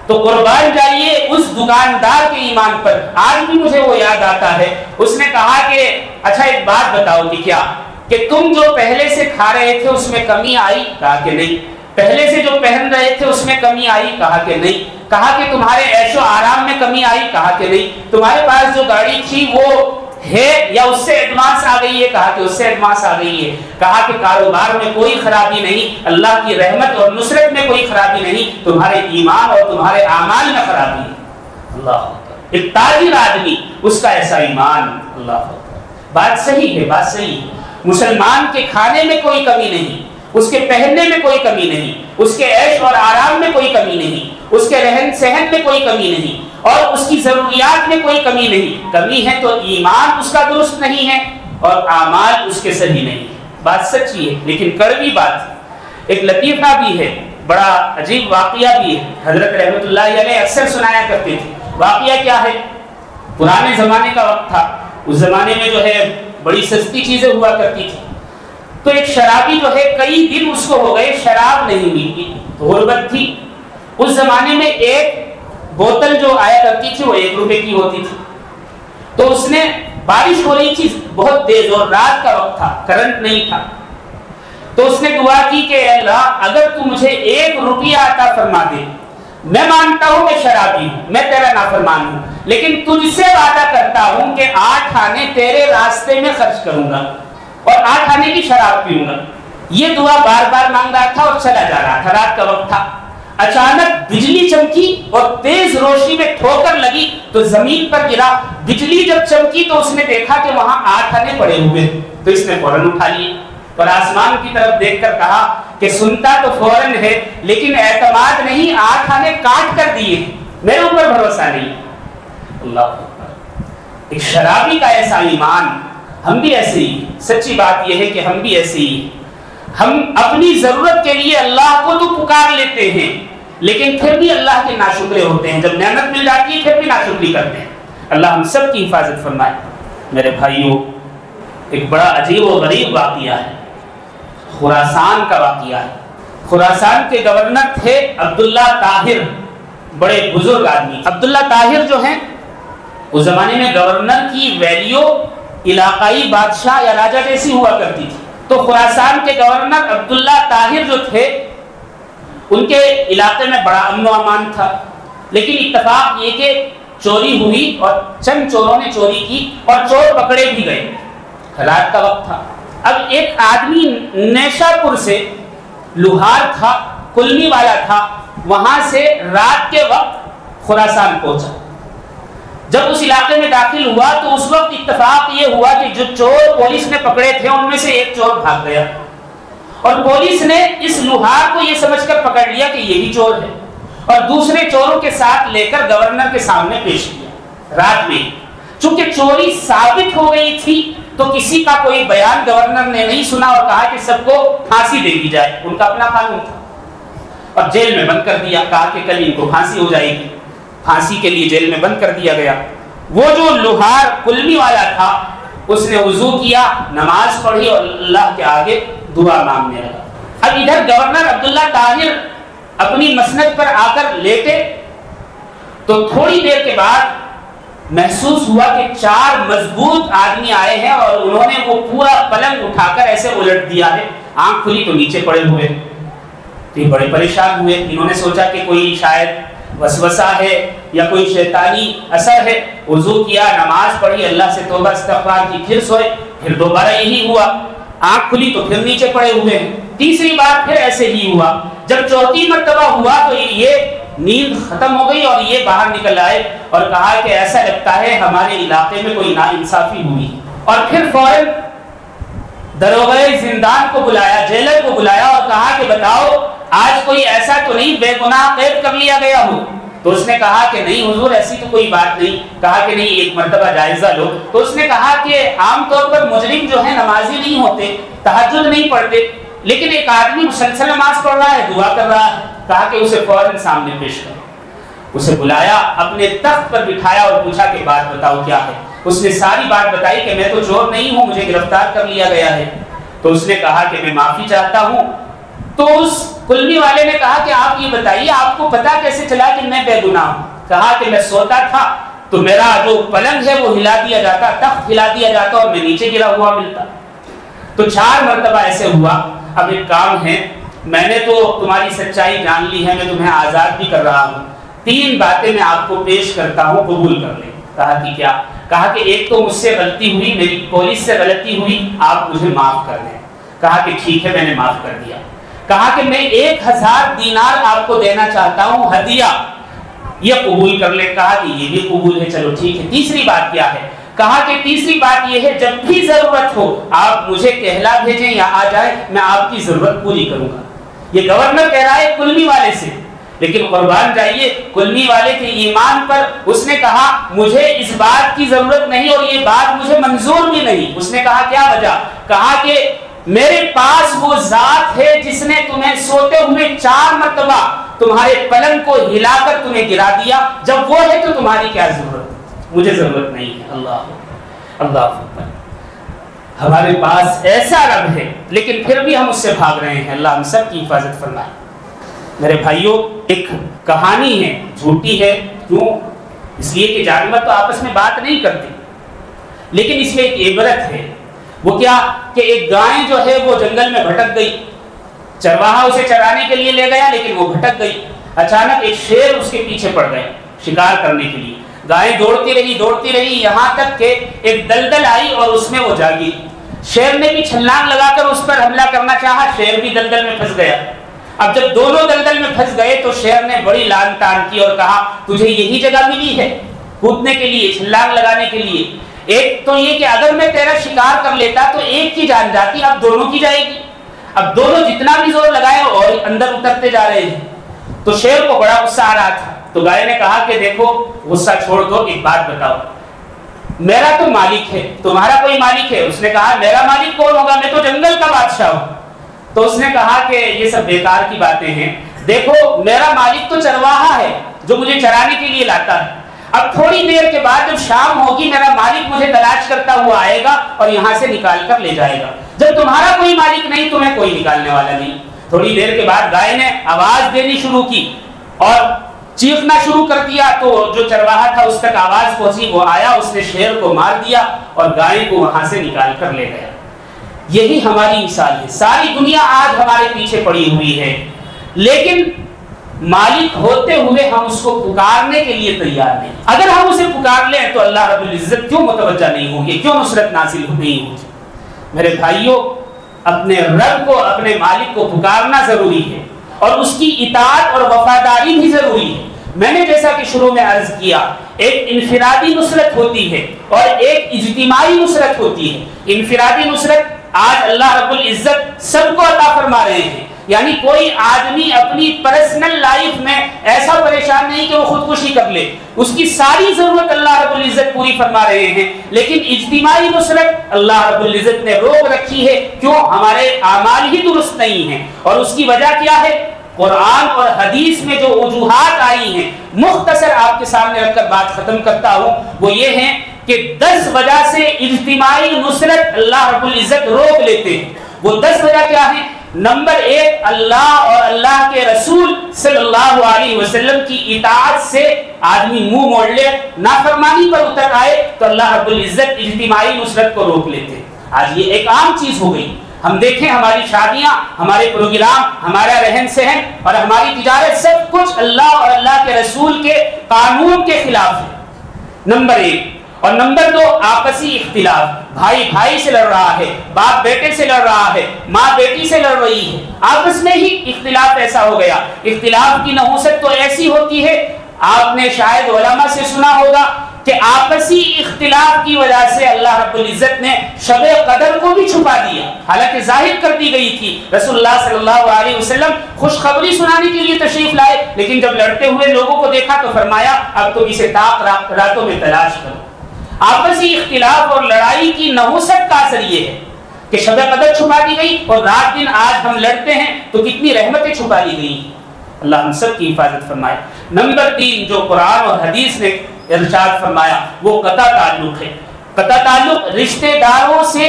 تو قربان جائیے اس دکاندار کے ایمان پر، آج بھی مجھے وہ یاد آتا ہے۔ اس نے کہا کہ اچھا ایک بات بتاؤ کہ کیا، کہ تم جو پہلے سے کھا رہے تھے اس میں کمی آئی، کہا کہ نہیں۔ پہلے سے جو پہن رہے تھے اس میں کمی آئی، کہا کہ نہیں۔ کہا کہ تمہارے عیش و آرام میں کمی آئی، کہا کہ نہیں۔ تمہارے پاس جو گاڑی تھی وہ ہے یا اس سے ایڈوانس آ گئی ہے، کہا کہ اس سے ایڈوانس آ گئی ہے۔ کہا کہ کاروبار میں کوئی خرابی نہیں، اللہ کی رحمت اور نصرت میں کوئی خرابی نہیں، تمہارے ایمان اور تمہارے اعمال میں خرابی ہے۔ اللہ ایک تاجر آدمی، اس کا ایسا ایمان، اللہ بات صحیح ہے، بات صحیح ہے۔ مسلمان کے کھانے میں کوئی کمی نہیں، اس کے پہننے میں کوئی کمی نہیں، اس کے عیش اور آرام میں کوئی کمی نہیں، اس کے رہن سہن میں کوئی کمی نہیں، اور اس کی ضروریات میں کوئی کمی نہیں۔ کمی ہے تو ایمان اس کا درست نہیں ہے اور اعمال اس کے صحیح نہیں۔ بات سچی ہے، لیکن کڑوی بات۔ ایک لطیفہ بھی ہے، بڑا عجیب واقعہ بھی ہے، حضرت رحمت اللہ علیہ اکثر سنایا کرتے تھے۔ واقعہ کیا ہے؟ پرانے زمانے کا وقت تھا، اس زمانے میں جو ہے بڑی سستی چیزیں ہوا کرتی تھی، تو ایک شرابی جو ہے کئی دن اس کو ہو گئے شراب نہیں ملی، غربت تھی۔ اس زمانے میں ایک بوتل جو آیا کرتی تھی وہ 1 روپے کی ہوتی تھی۔ تو اس نے، بارش ہو رہی تھی بہت تیز اور رات کا وقت تھا، کرنٹ نہیں تھا، تو اس نے دعا کی کہ اے اللہ اگر تو مجھے 1 روپیہ عطا فرما دے، میں مانتا ہوں کہ شرابی ہوں، میں تیرا نافرمان ہوں، لیکن تجھ سے وعدہ کرتا ہوں کہ 8 آنے تیرے راستے میں خرچ کروں گا اور 8 آنے کی شراب پیوں گا۔ یہ دعا بار بار مانگ رہا تھا اور چلا جا رہا تھا، رات کا وقت تھا۔ اچانک بجلی چمکی اور تیز روشنی میں ٹھوکر لگی تو زمین پر گرا۔ بجلی جب چمکی تو اس نے دیکھا کہ وہاں 8 آنے پڑے ہوئے، تو اس نے فوراً اٹھا لیے اور آسمان کی طرف دیکھ کر کہا کہ سنتا تو فوراً ہے لیکن اعتماد نہیں، 8 آنے کاٹ کر دیے، میرے اوپر بھروسہ نہیں۔ اللہ ایک شرابی کا ایسا ایمان، ہم بھی ایسے ہی۔ سچی بات یہ ہے کہ ہم بھی ایسے ہی، ہم اپنی ضرورت کے لیے اللہ کو تو پکار لیتے ہیں لیکن پھر بھی اللہ کے ناشکرے ہوتے ہیں، جب نعمت مل جاتی ہے پھر بھی ناشکری کرتے ہیں۔ اللہ ہم سب کی حفاظت فرمائے۔ میرے بھائیوں، ایک بڑا عجیب و غریب واقعہ ہے، خراسان کا واقعہ ہے۔ خراسان کے گورنر تھے عبداللہ طاہر، بڑے بزرگ آدمی۔ عبداللہ طاہر جو ہیں اس زمانے میں گورنر کی ویلیو علاقائی بادشاہ یا راجہ جیسی ہوا کرتی تھی، تو خراسان کے گورنر عبداللہ طاہر جو تھے ان کے علاقے میں بڑا امن و امان تھا، لیکن اتفاق یہ کہ چوری ہوئی اور چند چوروں نے چوری کی اور چور پکڑے بھی گئے، رات کا وقت تھا۔ اب ایک آدمی نیشا پور سے، لوہار تھا، کلمی والا تھا، وہاں سے رات کے وقت خراسان پہنچا. جب اس علاقے میں داخل ہوا تو اس وقت اتفاق یہ ہوا کہ جو چور پولیس نے پکڑے تھے ان میں سے ایک چور بھاگ گیا اور پولیس نے اس لوہار کو یہ سمجھ کر پکڑ لیا کہ یہی چور ہے اور دوسرے چوروں کے ساتھ لے کر گورنر کے سامنے پیش کیا رات میں. چونکہ چوری ثابت ہو گئی تھی تو کسی کا کوئی بیان گورنر نے نہیں سنا اور کہا کہ سب کو پھانسی دے دی جائے. ان کا اپنا قانون تھا اور جیل میں بند کر دیا. کہا کہ کل ان کو پھانسی ہو جائے گی. پھانسی کے لیے جیل میں بند کر دیا گیا. وہ جو لوہار کلمی والا تھا اس نے وضو کیا, نماز پڑھی اور اللہ کے آگے دعا مانگنے لگا. اب ادھر گورنر عبداللہ طاہر اپنی مسند پر آ کر لیٹے تو تھوڑی دیر کے بعد محسوس ہوا کہ 4 مضبوط آدمی آئے ہیں اور انہوں نے وہ پورا پلنگ اٹھا کر ایسے الٹ دیا ہے. آنکھ کھلی تو نیچے پڑے ہوئے. تو یہ بڑے پریشان ہوئے. انہوں نے سوچا کہ کوئی شاید وسوسہ ہے یا کوئی شیطانی اثر ہے. وضو کیا, نماز پڑھی, اللہ سے توبہ استغفار کی, پھر سوئے. پھر دوبارہ یہی ہوا. آنکھ کھلی تو پھر نیچے پڑے ہوئے ہیں. تیسری بار پھر ایسے ہی ہوا. جب چوتھی مرتبہ ہوا تو یہ نیند ختم ہو گئی اور یہ باہر نکل آئے اور کہا کہ ایسا لگتا ہے ہمارے علاقے میں کوئی ناانصافی ہوئی. اور پھر فوراً دروغے زندان کو بلایا, جیلر کو بلایا اور کہا کہ بتاؤ آج کوئی ایسا تو نہیں بے گناہ قید کر لیا گیا ہو؟ تو اس نے کہا کہ نہیں حضور ایسی تو کوئی بات نہیں. کہا کہ نہیں ایک مرتبہ جائزہ لو. تو اس نے کہا کہ عام طور پر مجرم جو ہے نمازی نہیں ہوتے, تہجد نہیں پڑھتے, لیکن ایک آدمی مسلسل نماز پڑھ رہا ہے, دعا کر رہا ہے. کہا کہ اسے فوراً سامنے پیش کرو. اسے بلایا, اپنے تخت پر بٹھایا اور پوچھا کہ بات بتاؤ کیا ہے. اس نے ساری بات بتائی کہ میں تو چور نہیں ہوں, مجھے گرفتار کر لیا گیا ہے. تو اس نے کہا کہ میں معافی چاہتا ہوں. تو اس کلمی والے نے کہا کہ آپ یہ بتائیے آپ کو پتا کیسے چلا کہ میں بے گناہ ہوں؟ کہا کہ میں سوتا تھا تو میرا جو پلنگ ہے وہ ہلا دیا جاتا, تخت ہلا دیا جاتا اور میں نیچے گرا ہوا ملتا. تو 4 مرتبہ ایسے ہوا. اب ایک کام ہے, میں نے تو تمہاری سچائی جان لی ہے, میں تمہیں آزاد بھی کر رہا ہوں. 3 باتیں میں آپ کو پیش کرتا ہوں, قبول کر لیں. کہا کہ کیا؟ کہا کہ ایک تو مجھ سے غلطی ہوئی, میری پولیس سے غلطی ہوئی, آپ مجھے معاف کر دیں. کہا کہ ٹھیک ہے میں نے معاف کر دیا. کہا کہ میں 1000 دینار آپ کو دینا چاہتا ہوں ہدیہ, یہ قبول کر لیں. کہا کہ یہ بھی قبول ہے, چلو ٹھیک ہے. تیسری بات کیا ہے؟ کہا کہ تیسری بات یہ ہے جب بھی ضرورت ہو آپ مجھے کہلا بھیجیں یا آ جائیں, میں آپ کی ضرورت پوری کروں گا. یہ گورنر کہہ رہا ہے کلمی والے سے, لیکن قربان جائیے کلمی والے کے ایمان پر. اس نے کہا مجھے اس بات کی ضرورت نہیں اور یہ بات مجھے منظور بھی نہیں. اس نے کہا کیا وجہ؟ کہا کہ میرے پاس وہ ذات ہے جس نے تمہیں سوتے ہوئے 4 مرتبہ تمہارے پلنگ کو ہلا کر تمہیں گرا دیا. جب وہ ہے تو تمہاری کیا ضرورت؟ مجھے ضرورت نہیں ہے. اللہ اللہ, ہمارے پاس ایسا رب ہے لیکن پھر بھی ہم اس سے بھاگ رہے ہیں. اللہ ہم سب کی حفاظت فرمائے. میرے بھائیوں, ایک کہانی ہے, جھوٹی ہے. کیوں؟ اس لیے کہ جانور تو آپس میں بات نہیں کرتے, لیکن اس میں ایک عبرت ہے. وہ کیا کہ ایک گائے جو ہے وہ جنگل میں بھٹک گئی. چرواہا اسے چرانے کے لیے لے گیا لیکن وہ بھٹک گئی. اچانک ایک شیر اس کے پیچھے پڑ گئے شکار کرنے کے لیے. گائے دوڑتی رہی یہاں تک کہ ایک دلدل آئی اور اس میں وہ جاگی. شیر نے بھی چھلانگ لگا کر اس پر حملہ کرنا چاہا, شیر بھی دلدل میں پھنس گیا. اب جب دونوں دلدل میں پھنس گئے تو شیر نے بڑی لان تان کی اور کہا تجھے یہی جگہ ملی ہے کودنے کے لیے, چھلانگ لگانے کے لیے. ایک تو یہ کہ اگر میں تیرا شکار کر لیتا تو ایک کی جان جاتی, اب دونوں کی جائے گی. اب دونوں جتنا بھی زور لگائے اور اندر اترتے جا رہے ہیں. تو شیر کو بڑا غصہ آ رہا تھا. تو گائے نے کہا کہ دیکھو غصہ چھوڑ دو, ایک بات بتاؤ, میرا تو مالک ہے, تمہارا کوئی مالک ہے؟ اس نے کہا میرا مالک کون ہوگا, میں تو جنگل کا بادشاہ ہوں. تو اس نے کہا کہ یہ سب بیکار کی باتیں ہیں. دیکھو میرا مالک تو چرواہا ہے جو مجھے چرانے کے لیے لاتا ہے. اب تھوڑی دیر کے بعد جب شام ہوگی میرا مالک مجھے تلاش کرتا ہوا آئے گا اور یہاں سے نکال کر لے جائے گا. جب تمہارا کوئی مالک نہیں تمہیں کوئی نکالنے والا نہیں. تھوڑی دیر کے بعد گائے نے آواز دینی شروع کی اور چیخنا شروع کر دیا. تو جو چرواہا تھا اس تک آواز پہنچی, وہ آیا, اس نے شیر کو مار دیا اور گائے کو وہاں سے نکال کر لے گیا. یہی ہماری مثال ہے. ساری دنیا آج ہمارے پیچھے پڑی ہوئی ہے, لیکن مالک ہوتے ہوئے ہم اس کو پکارنے کے لیے تیار نہیں. اگر ہم اسے پکار لیں تو اللہ رب العزت کیوں متوجہ نہیں ہوگی, کیوں نصرت نازل نہیں ہوگی؟ میرے بھائیوں, اپنے رب کو, اپنے مالک کو پکارنا ضروری ہے اور اس کی اطاعت اور وفاداری بھی ضروری ہے. میں نے جیسا کہ شروع میں عرض کیا، ایک انفرادی نصرت ہوتی ہے اور ایک اجتماعی نصرت ہوتی ہے۔ انفرادی نصرت آج اللہ رب العزت سب کو عطا فرما رہے ہیں، یعنی کوئی آدمی اپنی پرسنل لائف میں ایسا پریشان نہیں کہ وہ خودکشی کر لے، اس کی ساری ضرورت اللہ رب العزت پوری فرما رہے ہیں۔ لیکن اجتماعی نصرت اللہ رب العزت نے روک رکھی ہے، کیوں؟ ہمارے اعمال ہی درست نہیں ہیں، اور اس کی وجہ کیا ہے؟ قرآن اور حدیث میں جو وجوہات آئی ہیں، مختصر آپ کے سامنے رکھ کر بات ختم کرتا ہوں، وہ یہ ہیں کہ 10 وجہ سے اجتماعی نصرت اللہ رب العزت روک لیتے ہیں۔ وہ 10 وجہ کیا ہیں؟ نمبر 1، اللہ اور اللہ کے رسول صلی اللہ علیہ وسلم کی اطاعت سے آدمی منہ موڑ لے، نافرمانی پر اتر آئے تو اللہ رب العزت اجتماعی نصرت کو روک لیتے ہیں۔ آج یہ ایک عام چیز ہو گئی، ہم دیکھیں ہماری شادیاں، ہمارے پروگرام، ہمارا رہن سہن اور ہماری تجارت، سب کچھ اللہ اور اللہ کے رسول کے قانون کے خلاف ہے، نمبر 1۔ اور نمبر 2، آپسی اختلاف، بھائی بھائی سے لڑ رہا ہے، باپ بیٹے سے لڑ رہا ہے، ماں بیٹی سے لڑ رہی ہے، آپس میں ہی اختلاف ایسا ہو گیا۔ اختلاف کی نحوست تو ایسی ہوتی ہے، آپ نے شاید علماء سے سنا ہوگا کہ آپسی اختلاف کی وجہ سے اللہ رب العزت نے شب قدر کو بھی چھپا دیا، حالانکہ ظاہر کر دی گئی تھی۔ رسول اللہ صلی اللہ علیہ وسلم خوشخبری سنانے کے لیے تشریف لائے، لیکن جب لڑتے ہوئے لوگوں کو دیکھا تو فرمایا اب تو اسے طاق راتوں میں تلاش کرو۔ آپسی اختلاف اور لڑائی کی نحوست کا اثر یہ ہے کہ شب قدر چھپا دی گئی، اور رات دن آج ہم لڑتے ہیں تو کتنی رحمتیں چھپا دی گئی۔ اللہ ہم سب کی حفاظت فرمائے۔ نمبر 3، جو قرآن اور حدیث نے ارشاد فرمایا وہ قطع تعلق ہے۔ قطع تعلق، رشتہ داروں سے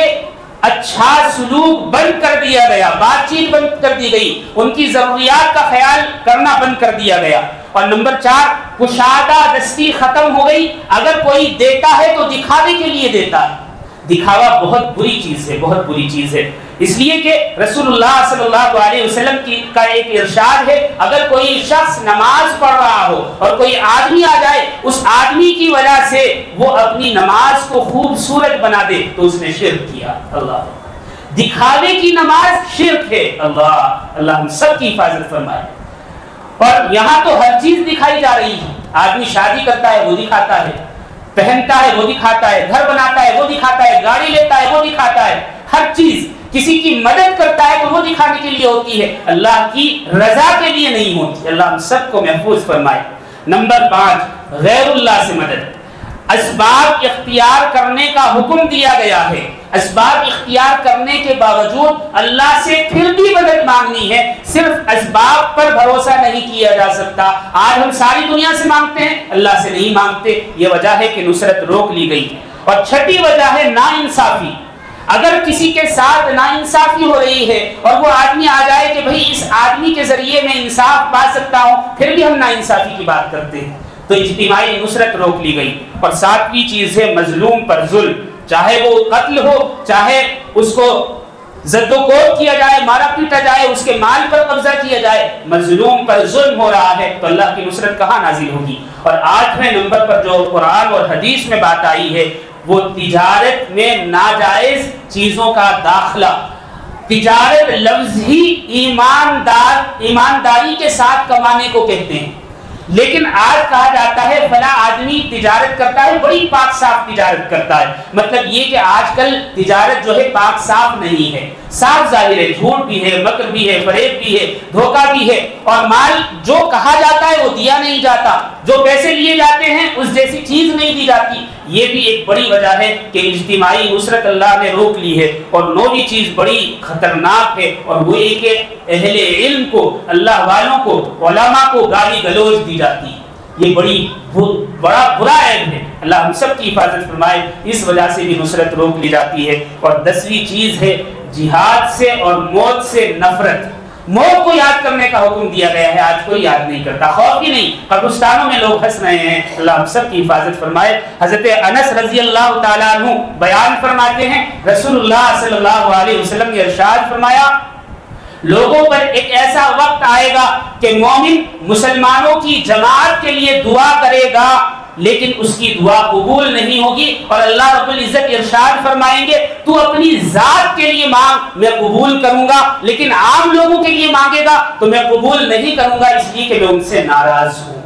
اچھا سلوک بند کر دیا گیا، بات چیت بند کر دی گئی، ان کی ضروریات کا خیال کرنا بند کر دیا گیا۔ اور نمبر 4، کشادہ دستی ختم ہو گئی، اگر کوئی دیتا ہے تو دکھاوے کے لیے دیتا ہے۔ دکھاوا بہت بری چیز ہے، بہت بری چیز ہے، اس لیے کہ رسول اللہ صلی اللہ علیہ وسلم کا ایک ارشاد ہے، اگر کوئی شخص نماز پڑھ رہا ہو اور کوئی آدمی آ جائے، اس آدمی کی وجہ سے وہ اپنی نماز کو خوبصورت بنا دے تو اس نے شرک کیا۔ اللہ، دکھاوے کی نماز شرک ہے۔ اللہ ہم سب کی حفاظت فرمائے۔ اور یہاں تو ہر چیز دکھائی جا رہی ہے، آدمی شادی کرتا ہے وہ دکھاتا ہے، پہنتا ہے وہ دکھاتا ہے، گھر بناتا ہے وہ دکھاتا ہے، گاڑی لیتا ہے وہ دکھاتا ہے، ہر چیز کسی کی مدد کرتا ہے تو وہ دکھانے کے لیے ہوتی ہے، اللہ کی رضا کے لیے نہیں ہوتی۔ اللہ ہم سب کو محفوظ فرمائے۔ نمبر 5، غیر اللہ سے مدد۔ اسباب اختیار کرنے کا حکم دیا گیا ہے، اسباب اختیار کرنے کے باوجود اللہ سے پھر بھی مدد مانگنی ہے، صرف اسباب پر بھروسہ نہیں کیا جا سکتا۔ آج ہم ساری دنیا سے مانگتے ہیں، اللہ سے نہیں مانگتے، یہ وجہ ہے کہ نصرت روک لی گئی۔ اور چھٹی وجہ ہے ناانصافی۔ اگر کسی کے ساتھ ناانصافی ہو رہی ہے اور وہ آدمی آ جائے کہ بھئی اس آدمی کے ذریعے میں انصاف پا سکتا ہوں، پھر بھی ہم ناانصافی کی بات کرتے ہیں، تو اجتماعی نصرت روک لی گئی۔ اور 7ویں چیز ہے مظلوم پر ظلم، چاہے وہ قتل ہو، چاہے اس کو زد و کوب کیا جائے، مارا پیٹا جائے، اس کے مال پر قبضہ کیا جائے، مظلوم پر ظلم ہو رہا ہے تو اللہ کی نصرت کہاں نازل ہوگی۔ اور 8ویں نمبر پر جو قرآن اور حدیث میں بات آئی ہے وہ تجارت میں ناجائز چیزوں کا داخلہ۔ تجارت لفظ ہی ایمانداری کے ساتھ کمانے کو کہتے ہیں، لیکن آج کہا جاتا ہے فلاں آدمی تجارت کرتا ہے، بڑی پاک صاف تجارت کرتا ہے۔ مطلب یہ کہ آج کل تجارت جو ہے پاک صاف نہیں ہے، صاف ظاہر ہے، جھوٹ بھی ہے، مکر بھی ہے، فریب بھی ہے، دھوکہ بھی ہے، اور مال جو کہا جاتا ہے وہ دیا نہیں جاتا، جو پیسے لیے جاتے ہیں اس جیسی چیز نہیں دی جاتی۔ یہ بھی ایک بڑی وجہ ہے کہ اجتماعی نصرت اللہ نے روک لی ہے۔ اور 9ویں چیز بڑی خطرناک ہے، اور وہ یہ کہ اہل علم کو، اللہ والوں کو، علماء کو گالی گلوچ دی جاتی ہے۔ یہ بڑا برا عیب ہے، اللہ ہم سب کی حفاظت فرمائے۔ اس وجہ سے بھی نصرت روک لی جاتی ہے۔ اور 10ویں چیز ہے جہاد سے اور موت سے نفرت۔ موت کو یاد کرنے کا حکم دیا گیا ہے، آج کوئی یاد نہیں کرتا، خوف ہی نہیں، قبرستانوں میں لوگ ہنس رہے ہیں۔ اللہ ہم سب کی حفاظت فرمائے۔ حضرت انس رضی اللہ تعالیٰ عنہ بیان فرماتے ہیں، رسول اللہ صلی اللہ علیہ وسلم نے ارشاد فرمایا، لوگوں پر ایک ایسا وقت آئے گا کہ مومن مسلمانوں کی جماعت کے لیے دعا کرے گا لیکن اس کی دعا قبول نہیں ہوگی، اور اللہ رب العزت ارشاد فرمائیں گے تو اپنی ذات کے لیے مانگ، میں قبول کروں گا، لیکن عام لوگوں کے لیے مانگے گا تو میں قبول نہیں کروں گا، اس لیے کہ میں ان سے ناراض ہوں۔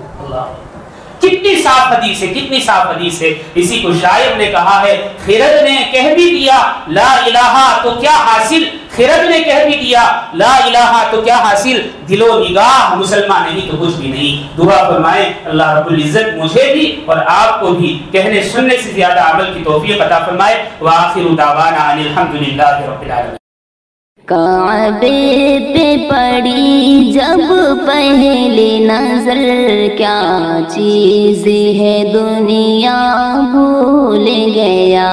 کتنی صاف حدیث ہے، کتنی صاف حدیث ہے. اسی کو شاعر نے کہا ہے، خرد نے کہہ بھی دیا لا الہ تو کیا حاصل، خرد نے کہہ بھی دیا لا الہ تو کیا حاصل، دل و نگاہ مسلمان نہیں تو کچھ بھی نہیں. دعا فرمائیں اللہ رب العزت مجھے بھی اور آپ کو بھی کہنے سننے سے زیادہ عمل کی توفیق عطا فرمائے. وآخر دعوانا ان الحمدللہ رب العالمین. کعبے پہ پڑی جب پہلی نظر، کیا چیز ہے دنیا بھول گیا،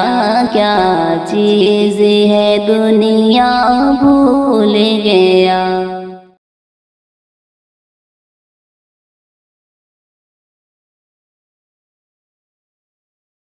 کیا چیز ہے دنیا بھول گیا.